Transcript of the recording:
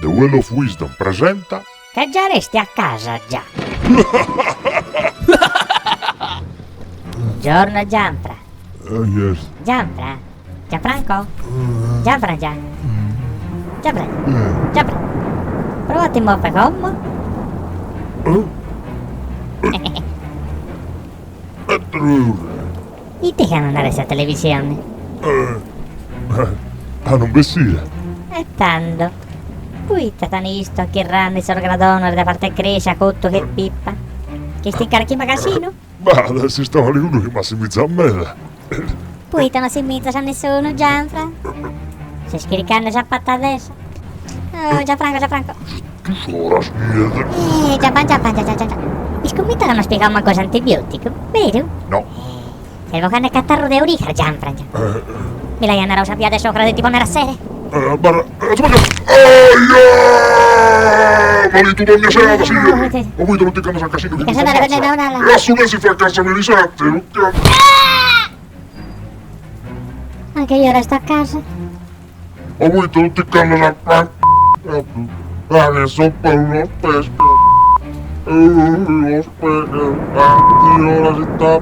The Well of Wisdom presenta. Che già resti a casa, già. Buongiorno, Gianfra. Yes. Gianfra? Gianfranco? Gianfra, già. Gianfra? Gianfra? Provate un po' come? È true. E te che non resta televisione? Non vestire. E tanto. Poi tatanisto che ranne sono gradonore da parte cresce cotto che pippa. Che sti incarichi magazzino? Ma adesso stava lì uno che massimizza a me. Poi te non si mizza a nessuno, Gianfra? Se scriccando già fatta adesso? Oh, Gianfranco. Ora schiede. Già. Mi scommetto che non spiegavo una cosa antibiotico, vero? No. Servo che ne catarro de orica, Gianfra. Mi lei andrà a sapere adesso che tipo nera sere? Barra. Ma lì tu dormi a sera, sì. Ma voi te lo dicono a casino che Che tu sono ammazza. no. E adesso si fa a casa di sette. Anche io resto a casa. Ma voi te lo dicono a adesso per uno pesca. Lo specchio. Io la città.